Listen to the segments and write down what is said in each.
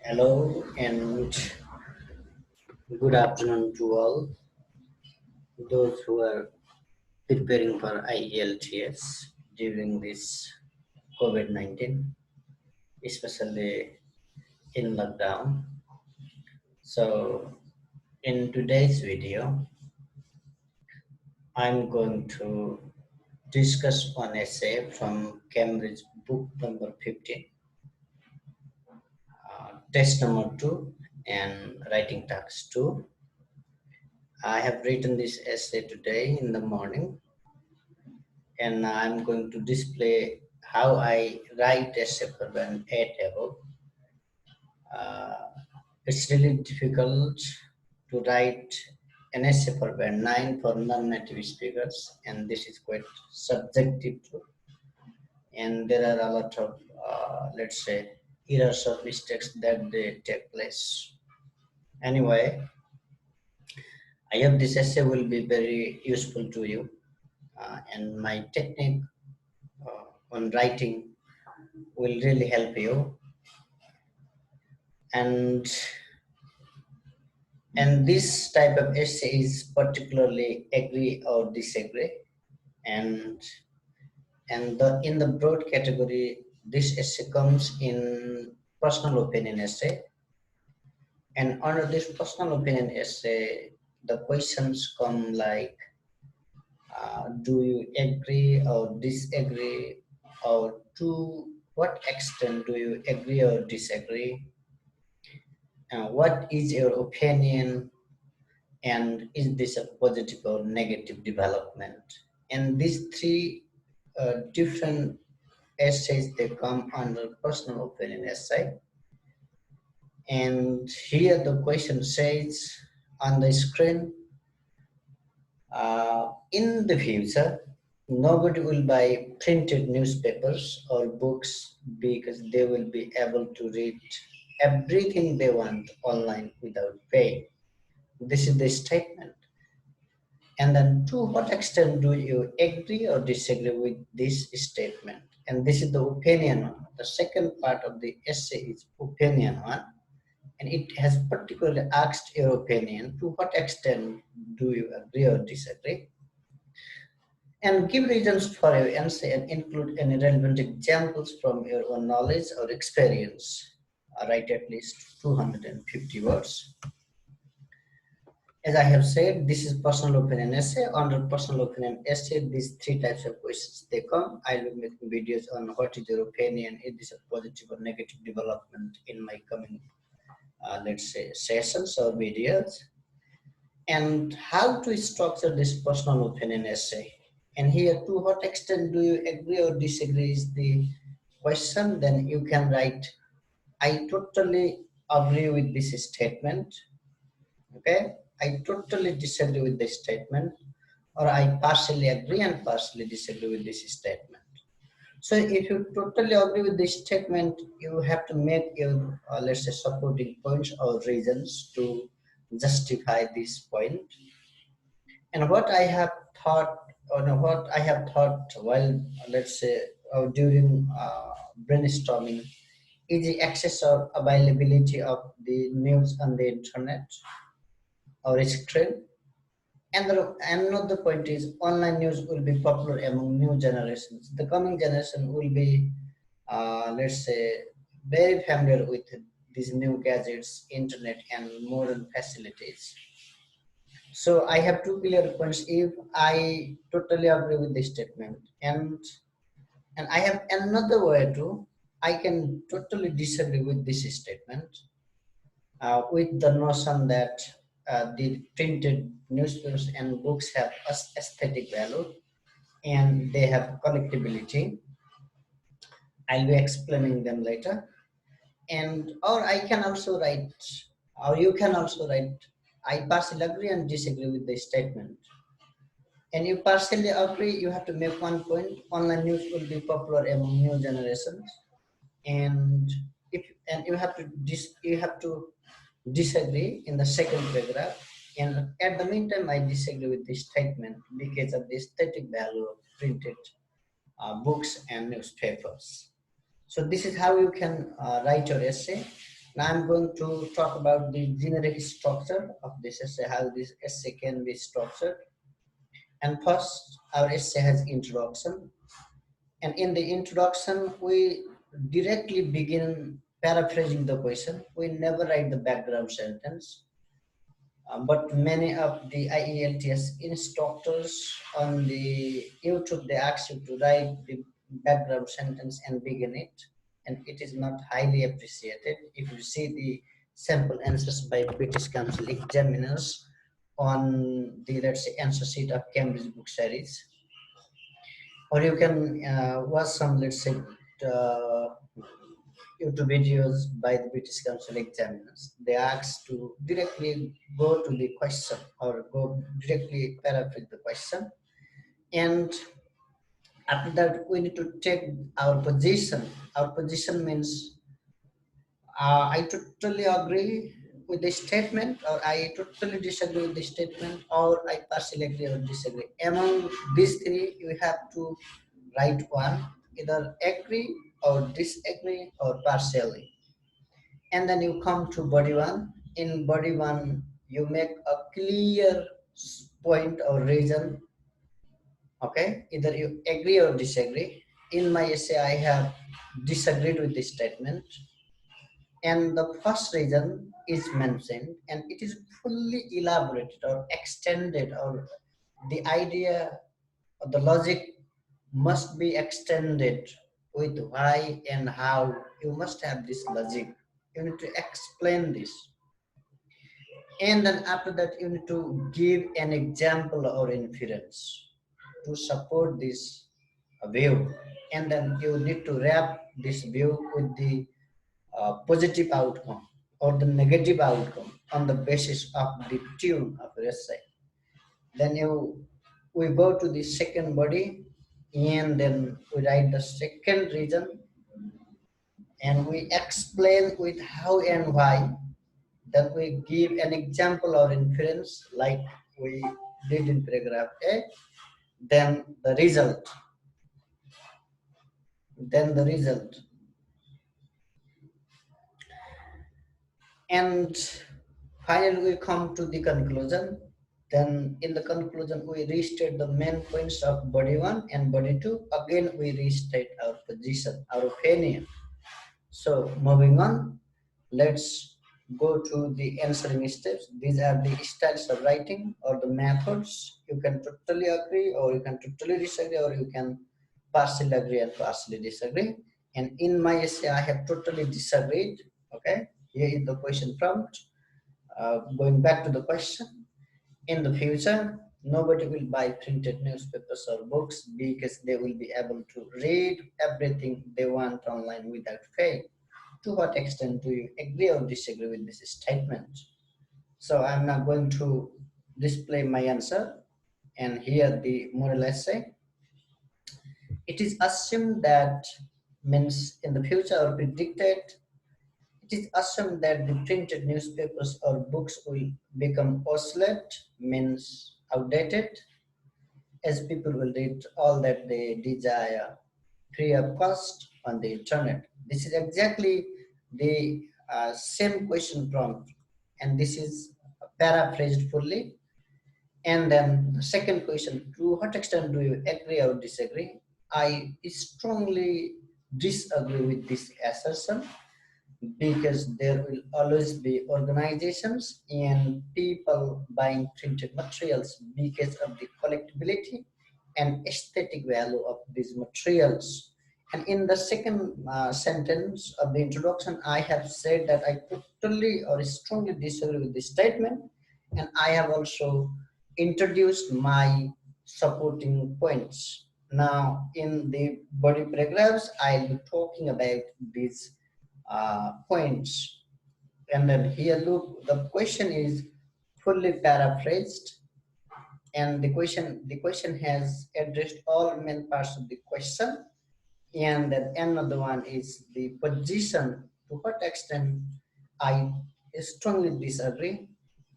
Hello and good afternoon to all those who are preparing for IELTS during this COVID-19, especially in lockdown. So, in today's video, I'm going to discuss one essay from Cambridge book number 15, test number 2, and writing task 2. I have written this essay today in the morning, and I'm going to display how I write essay for an A table. Uh, it's really difficult to write an essay for band 9 for non-native speakers, and this is quite subjective too. And there are a lot of, let's say, errors or mistakes that they take place. Anyway, I hope this essay will be very useful to you, and my technique on writing will really help you. And this type of essay is particularly agree or disagree, and in the broad category, this essay comes in personal opinion essay, and under this personal opinion essay the questions come like, do you agree or disagree, or to what extent do you agree or disagree, what is your opinion, and is this a positive or negative development. And these three different essays, they come under personal opinion essay. And here the question says on the screen, in the future nobody will buy printed newspapers or books because they will be able to read everything they want online without paying. This is the statement. And then, to what extent do you agree or disagree with this statement? And this is the opinion one. The second part of the essay is opinion one, and it has particularly asked your opinion. To what extent do you agree or disagree? And give reasons for your answer and include any relevant examples from your own knowledge or experience. Write at least 250 words. As I have said, this is personal opinion essay. Under personal opinion essay, these three types of questions they come. I will make videos on what is your opinion, is this a positive or negative development in my coming, let's say, sessions or videos. And how to structure this personal opinion essay. And here, to what extent do you agree or disagree is the question. Then you can write, I totally agree with this statement. Okay, I totally disagree with this statement, or I partially agree and partially disagree with this statement. So if you totally agree with this statement, you have to make your, let's say, supporting points or reasons to justify this point. And what I have thought, or no, what I have thought while, let's say, during brainstorming, is the access or availability of the news on the internet or screen. And another point is online news will be popular among new generations. The coming generation will be, let's say, very familiar with these new gadgets, internet, and modern facilities. So I have two clear points. If I totally agree with this statement, and I have another way too, I can totally disagree with this statement, with the notion that the printed newspapers and books have aesthetic value and they have collectability. I'll be explaining them later. And or I can also write, or you can also write, I partially agree and disagree with the statement. And you partially agree, you have to make one point. Online news will be popular among new generations, and if and you have to disagree in the second paragraph. And at the meantime, I disagree with this statement because of the aesthetic value of printed books and newspapers. So this is how you can write your essay. Now I'm going to talk about the generic structure of this essay, how this essay can be structured. And first, our essay has introduction. And in the introduction, we directly begin paraphrasing the question. We never write the background sentence. But many of the IELTS instructors on the YouTube, they ask you to write the background sentence and begin it. And it is not highly appreciated. If you see the sample answers by British Council examiners on the, let's say, answer sheet of Cambridge book series, or you can watch some, let's say, uh, YouTube videos by the British Council examiners. They ask to directly go to the question or go directly paraphrase the question. And after that, we need to take our position. Our position means I totally agree with the statement, or I totally disagree with the statement, or I partially agree or disagree. Among these three, you have to write one, either agree or disagree or partially. And then you come to body one. In body one, you make a clear point or reason. Okay, either you agree or disagree. In my essay, I have disagreed with this statement, and the first reason is mentioned, and it is fully elaborated or extended, or the idea or the logic must be extended with why and how. You must have this logic. You need to explain this. And then after that, you need to give an example or inference to support this view. And then you need to wrap this view with the positive outcome or the negative outcome on the basis of the tune of your essay. Then we go to the second body, and then we write the second reason, and we explain with how and why. Then we give an example or inference like we did in paragraph A. Then the result. Then the result. And finally, we come to the conclusion. Then in the conclusion, we restate the main points of body one and body two. Again, we restate our position, our opinion. So moving on, let's go to the answering steps. These are the styles of writing or the methods. You can totally agree, or you can totally disagree, or you can partially agree and partially disagree. And in my essay, I have totally disagreed. Okay, here is the question prompt. Going back to the question, in the future, nobody will buy printed newspapers or books because they will be able to read everything they want online without pay. To what extent do you agree or disagree with this statement? So I'm now going to display my answer, and here the moral essay. It is assumed that, means in the future or predicted, it is assumed that the printed newspapers or books will become obsolete, means outdated, as people will read all that they desire free of cost on the internet. This is exactly the same question prompt, and this is paraphrased fully. And then the second question, to what extent do you agree or disagree? I strongly disagree with this assertion, because there will always be organizations and people buying printed materials because of the collectability and aesthetic value of these materials. And in the second sentence of the introduction, I have said that I totally or strongly disagree with this statement, and I have also introduced my supporting points. Now, in the body paragraphs, I'll be talking about these points. And then here, look, the question is fully paraphrased, and the question has addressed all main parts of the question. And then another one is the position, to what extent I strongly disagree,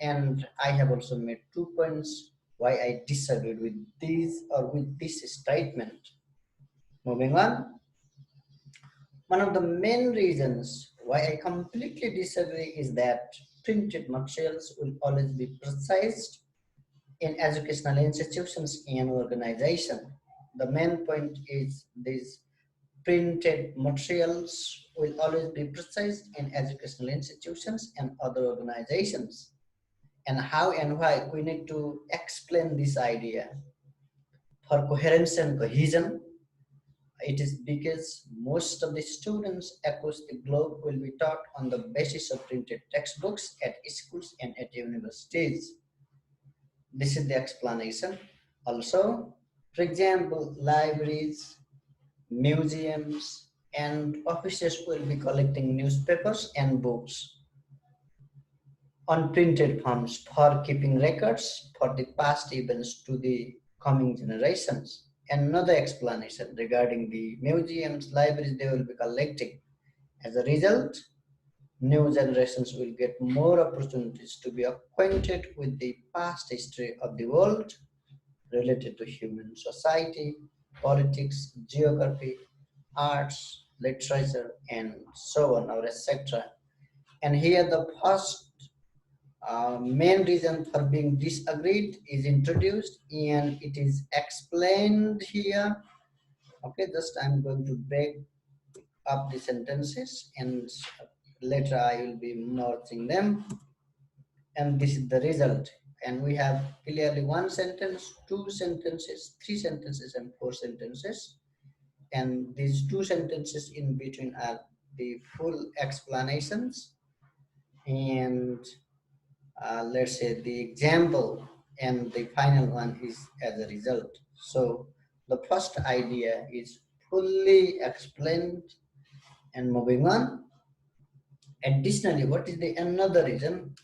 and I have also made 2 points why I disagreed with this or with this statement. Moving on, One of the main reasons why I completely disagree is that printed materials will always be precise in educational institutions and organizations. The main point is these printed materials will always be precise in educational institutions and other organizations. And how and why we need to explain this idea. For coherence and cohesion, it is because most of the students across the globe will be taught on the basis of printed textbooks at schools and at universities. This is the explanation. Also, for example, libraries, museums, and offices will be collecting newspapers and books on printed forms for keeping records for the past events to the coming generations. Another explanation regarding the museums, libraries they will be collecting. As a result, new generations will get more opportunities to be acquainted with the past history of the world related to human society, politics, geography, arts, literature, and so on, or etc. And here the first main reason for being disagreed is introduced and it is explained here. Okay, just I'm going to break up the sentences and later I will be merging them. And this is the result. And we have clearly one sentence, two sentences, three sentences, and four sentences. And these two sentences in between are the full explanations. And let's say the example and the final one is as a result. So the first idea is fully explained and moving on. Additionally, what is the another reason?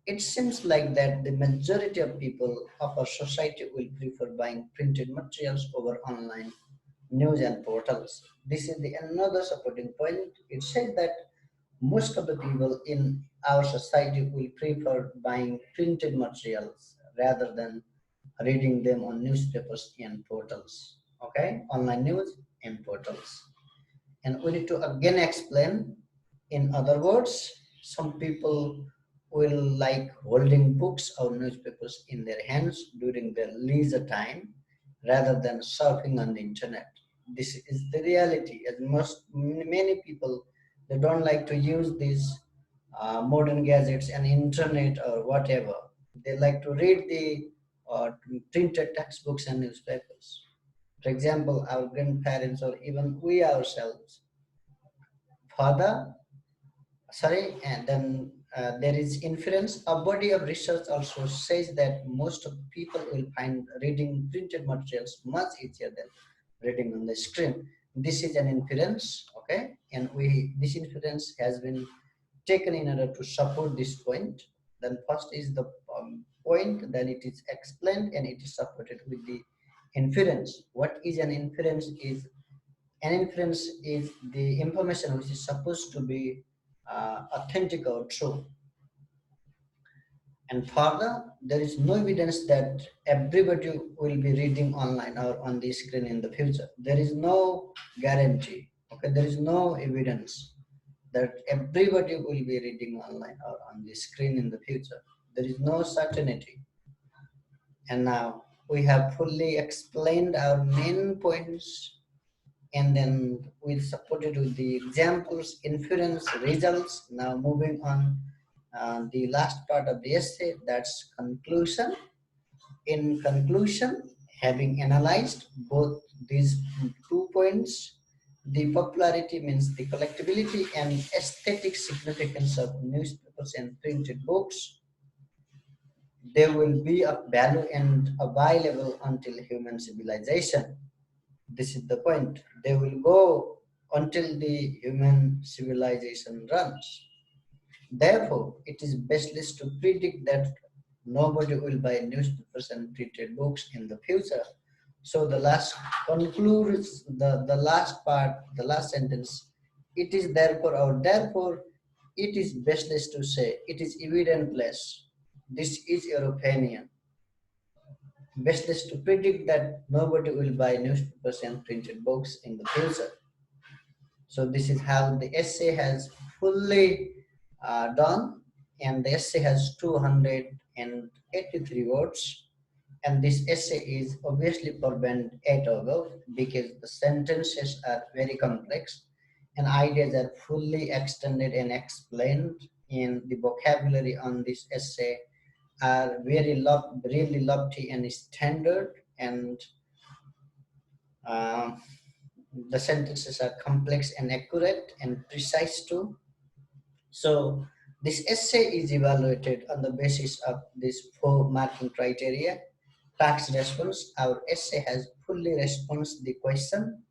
It seems like that the majority of people of our society will prefer buying printed materials over online news and portals. This is the another supporting point. It says that most of the people in our society will prefer buying printed materials rather than reading them on newspapers and portals. Okay, online news and portals. And we need to again explain. In other words, some people will like holding books or newspapers in their hands during their leisure time rather than surfing on the internet. This is the reality. As most many people, they don't like to use these modern gadgets and internet or whatever. They like to read the printed textbooks and newspapers. For example, our grandparents or even we ourselves further, sorry, and then there is inference. A body of research also says that most of people will find reading printed materials much easier than reading on the screen. This is an inference, okay, and we this inference has been taken in order to support this point. Then first is the point, then it is explained and it is supported with the inference. What is an inference? Is an inference is the information which is supposed to be authentic or true. And further, there is no evidence that everybody will be reading online or on the screen in the future. There is no guarantee. Okay, there is no evidence that everybody will be reading online or on the screen in the future. There is no certainty. And now we have fully explained our main points and then we supported with the examples, inference, results. Now moving on the last part of the essay, that's conclusion. In conclusion, having analyzed both these 2 points, the popularity means the collectability and aesthetic significance of newspapers and printed books. They will be of value and available until human civilization. This is the point. They will go until the human civilization runs. Therefore, it is baseless to predict that nobody will buy newspapers and printed books in the future. So the last concludes the last part, the last sentence. It is therefore it is baseless to say, it is evidentless. This is your opinion. Baseless to predict that nobody will buy newspapers and printed books in the future. So this is how the essay has fully done, and the essay has 283 words, and this essay is obviously for band 8 or above because the sentences are very complex and ideas are fully extended and explained, in the vocabulary on this essay are really lofty and standard, and um, the sentences are complex and accurate and precise too. So this essay is evaluated on the basis of these four marking criteria. Facts response, our essay has fully responded the question,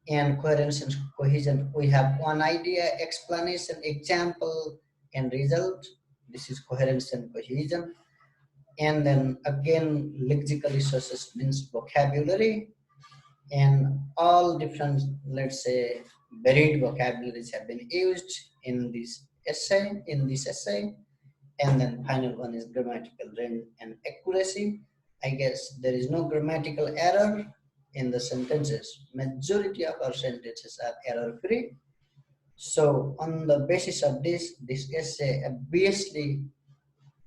and coherence and cohesion. We have one idea, explanation, example, and result. This is coherence and cohesion. And then again, lexical resources means vocabulary, and all different, let's say, varied vocabularies have been used in this essay. And then final one is grammatical range and accuracy. I guess there is no grammatical error in the sentences. Majority of our sentences are error free. So on the basis of this essay obviously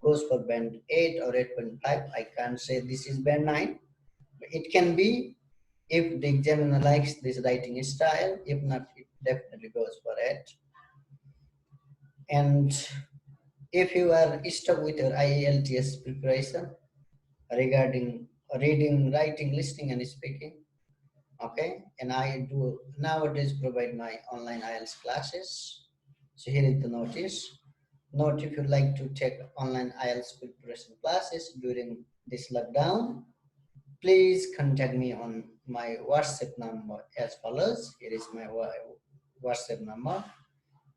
goes for band 8 or 8.5. I can't say this is band 9. It can be if the examiner likes this writing style. If not, it definitely goes for it. And if you are stuck with your IELTS preparation regarding reading, writing, listening, and speaking, okay, and I do nowadays provide my online IELTS classes. So here is the notice. Note, if you like to take online IELTS preparation classes during this lockdown, please contact me on my WhatsApp number as follows. Here is my WhatsApp number.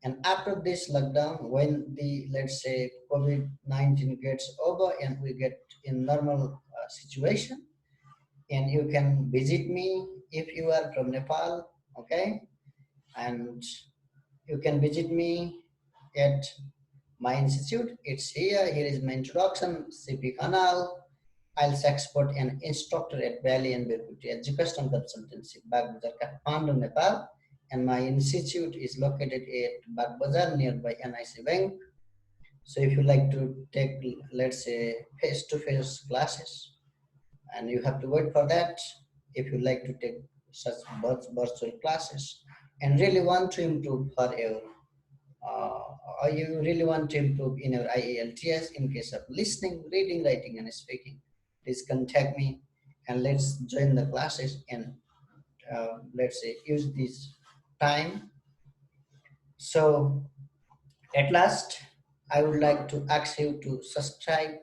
And after this lockdown, when the, let's say, COVID-19 gets over and we get in normal situation, and you can visit me if you are from Nepal, okay? And you can visit me at my institute. It's here. Here is my introduction. CP Khanal, IELTS expert and instructor at Valley and Birkuti Education Consultancy, Bagbazar, Kathmandu, Nepal. And my institute is located at Bagbazar nearby NIC Bank. So if you like to take, let's say, face-to-face classes, and you have to wait for that, if you like to take such virtual classes and really want to improve for your uh, or you really want to improve in your IELTS in case of listening, reading, writing, and speaking, please contact me and let's join the classes and let's say use this time. So at last, I would like to ask you to subscribe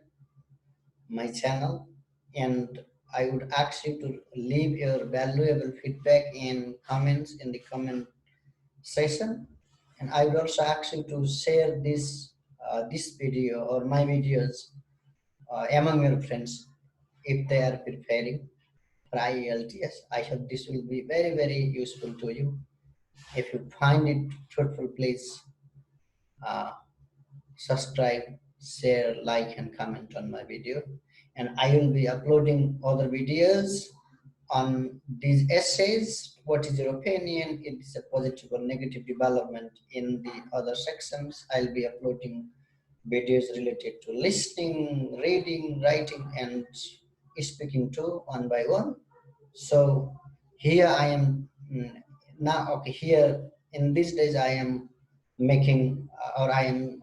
my channel, and I would ask you to leave your valuable feedback and comments in the comment section. And I would also ask you to share this video or my videos among your friends if they are preparing for IELTS. I hope this will be very useful to you. If you find it fruitful, please uh, subscribe, share, like, and comment on my video. And I will be uploading other videos on these essays. What is your opinion? It is a positive or negative development in the other sections. I'll be uploading videos related to listening, reading, writing, and speaking too, one by one. So here I am now. Okay, here in these days I am making or I am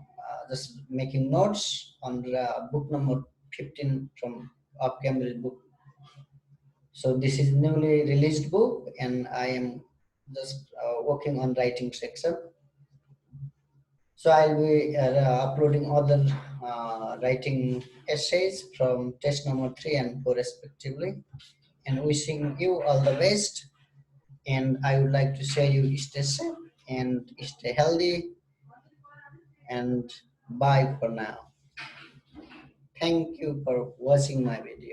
just making notes on the book number 15 from of Cambridge book. So this is newly released book, and I am just working on writing section. So I'll be uploading other writing essays from test number 3 and 4 respectively. And wishing you all the best. And I would like to say you stay safe and stay healthy. And bye for now. Thank you for watching my video.